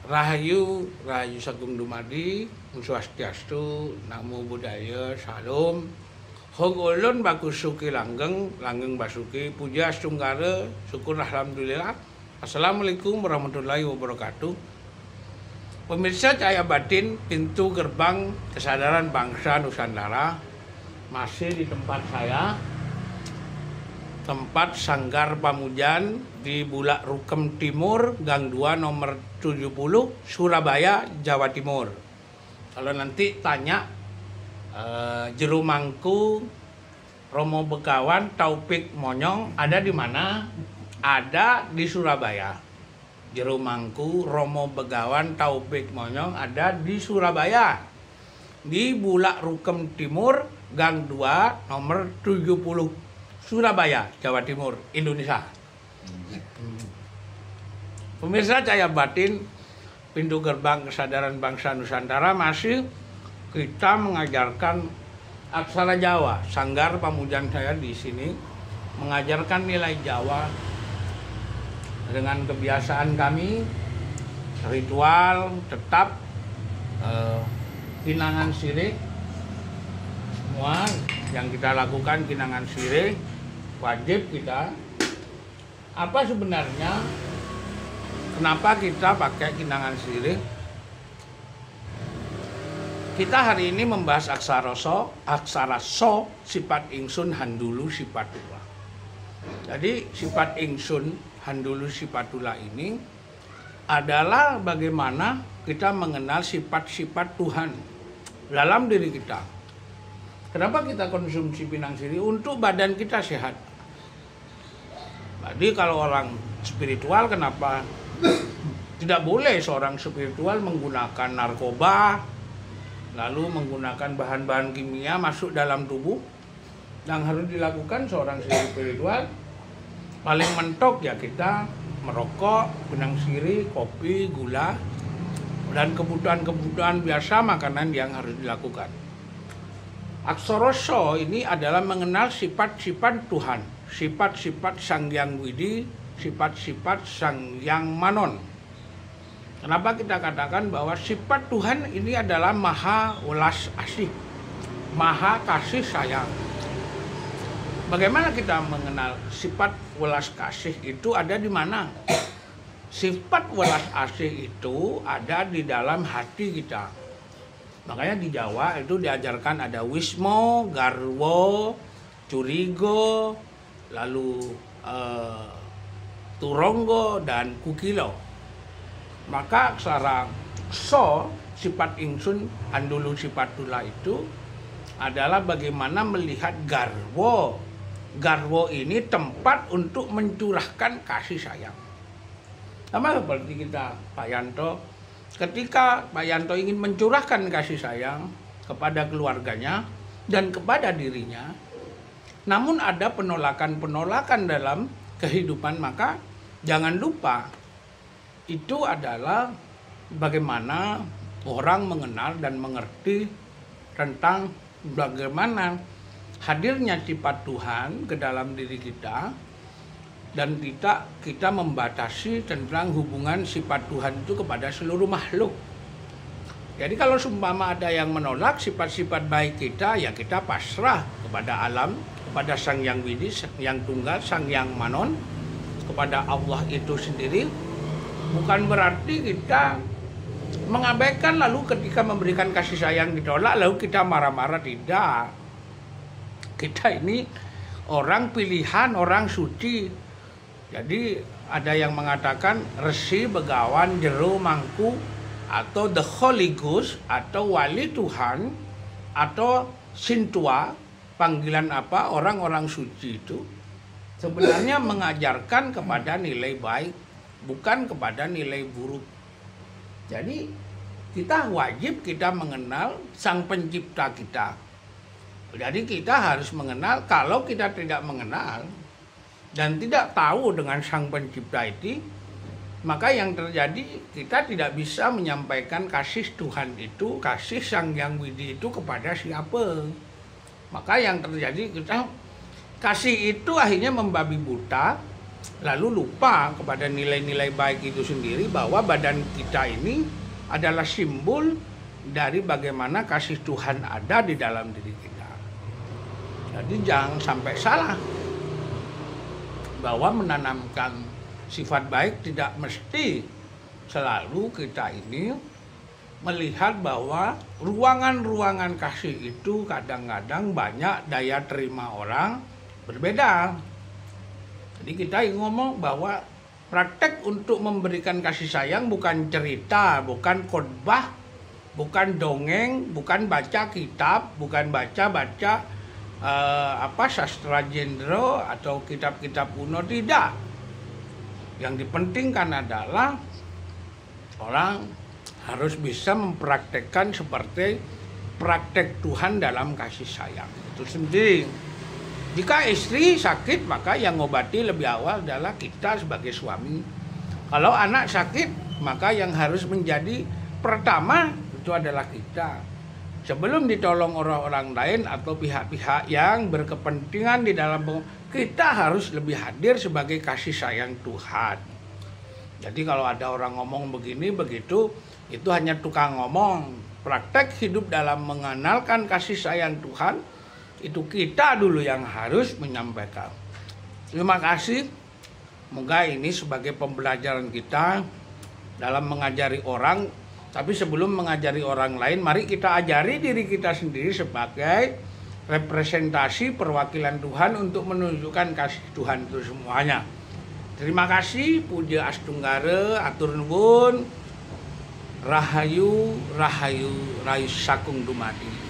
Rahayu, Rahayu Sagung Dumadi, Swastiastu, Namo Buddhaya, Salam. Hong ulun bakusuki langgeng, langgeng basuki, puja sunggara, syukur alhamdulillah. Assalamualaikum warahmatullahi wabarakatuh. Pemirsa Cahaya Batin, pintu gerbang kesadaran bangsa Nusantara, masih di tempat saya, tempat Sanggar Pamujan di Bulak Rukem Timur, Gang 2 nomor 70, Surabaya, Jawa Timur. Kalau nanti tanya Jero Mangku, Romo Begawan, Taufik Monyong ada di mana? Ada di Surabaya. Jero Mangku, Romo Begawan, Taufik Monyong ada di Surabaya. Di Bulak Rukem Timur, Gang 2 nomor 70, Surabaya, Jawa Timur, Indonesia. Pemirsa Cahaya Batin, pintu gerbang kesadaran bangsa Nusantara, masih kita mengajarkan aksara Jawa. Sanggar Pamujan saya di sini mengajarkan nilai Jawa dengan kebiasaan kami, ritual tetap kinangan sirih. Semua yang kita lakukan kinangan sirih wajib kita. Apa sebenarnya kenapa kita pakai kinangan sirih? Kita hari ini membahas aksara so, sifat ingsun handulu sipatula. Jadi sifat ingsun handulu sipatula ini adalah bagaimana kita mengenal sifat-sifat Tuhan dalam diri kita. Kenapa kita konsumsi pinang sirih? Untuk badan kita sehat. Jadi kalau orang spiritual, kenapa tidak boleh seorang spiritual menggunakan narkoba, lalu menggunakan bahan-bahan kimia masuk dalam tubuh? Yang harus dilakukan seorang spiritual paling mentok ya kita merokok, pinang sirih, kopi, gula, dan kebutuhan-kebutuhan biasa makanan yang harus dilakukan. Aksara so ini adalah mengenal sifat-sifat Tuhan, sifat-sifat Sang Hyang Widi, sifat-sifat Sang Hyang Manon. Kenapa kita katakan bahwa sifat Tuhan ini adalah maha welas asih, maha kasih sayang. Bagaimana kita mengenal sifat welas kasih itu ada di mana? Sifat welas asih itu ada di dalam hati kita. Makanya di Jawa itu diajarkan ada wismo, garwo, curigo, lalu turonggo, dan kukilo. Maka aksara so, sifat ingsun handulu sipatula itu adalah bagaimana melihat garwo. Garwo ini tempat untuk mencurahkan kasih sayang. Sama seperti kita, Pak Yanto. Ketika Pak Yanto ingin mencurahkan kasih sayang kepada keluarganya dan kepada dirinya, namun ada penolakan-penolakan dalam kehidupan, maka jangan lupa itu adalah bagaimana orang mengenal dan mengerti tentang bagaimana hadirnya sifat Tuhan ke dalam diri kita, dan kita membatasi tentang hubungan sifat Tuhan itu kepada seluruh makhluk. Jadi kalau seumpama ada yang menolak sifat-sifat baik kita, ya kita pasrah kepada alam, kepada Sang Hyang Widi, yang tunggal, Sang Hyang Manon, kepada Allah itu sendiri. Bukan berarti kita mengabaikan, lalu ketika memberikan kasih sayang ditolak lalu kita marah-marah, tidak. Kita ini orang pilihan, orang suci. Jadi ada yang mengatakan Resi Begawan Jero Mangku atau the Holy Ghost atau wali Tuhan atau Sintua, panggilan apa, orang-orang suci itu sebenarnya mengajarkan kepada nilai baik, bukan kepada nilai buruk. Jadi kita wajib kita mengenal Sang Pencipta kita. Jadi kita harus mengenal. Kalau kita tidak mengenal dan tidak tahu dengan Sang Pencipta itu, maka yang terjadi kita tidak bisa menyampaikan kasih Tuhan itu, kasih Sang Hyang Widi itu kepada siapa. Maka yang terjadi kita kasih itu akhirnya membabi buta, lalu lupa kepada nilai-nilai baik itu sendiri, bahwa badan kita ini adalah simbol dari bagaimana kasih Tuhan ada di dalam diri kita. Jadi jangan sampai salah bahwa menanamkan sifat baik tidak mesti selalu kita ini melihat bahwa ruangan-ruangan kasih itu kadang-kadang banyak daya terima orang berbeda. Jadi kita ngomong bahwa praktek untuk memberikan kasih sayang bukan cerita, bukan khotbah, bukan dongeng, bukan baca kitab, bukan baca-baca sastra genre atau kitab-kitab kuno, tidak. Yang dipentingkan adalah orang harus bisa mempraktekkan seperti praktek Tuhan dalam kasih sayang itu sendiri. Jika istri sakit, maka yang ngobati lebih awal adalah kita sebagai suami. Kalau anak sakit, maka yang harus menjadi pertama itu adalah kita. Sebelum ditolong orang-orang lain atau pihak-pihak yang berkepentingan di dalam, kita harus lebih hadir sebagai kasih sayang Tuhan. Jadi kalau ada orang ngomong begini begitu, itu hanya tukang ngomong. Praktek hidup dalam mengenalkan kasih sayang Tuhan, itu kita dulu yang harus menyampaikan. Terima kasih. Semoga ini sebagai pembelajaran kita dalam mengajari orang. Tapi sebelum mengajari orang lain, mari kita ajari diri kita sendiri sebagai representasi perwakilan Tuhan untuk menunjukkan kasih Tuhan itu semuanya. Terima kasih. Puja Astunggara, atur nuwun, rahayu, rahayu, rayu sakung dumadi.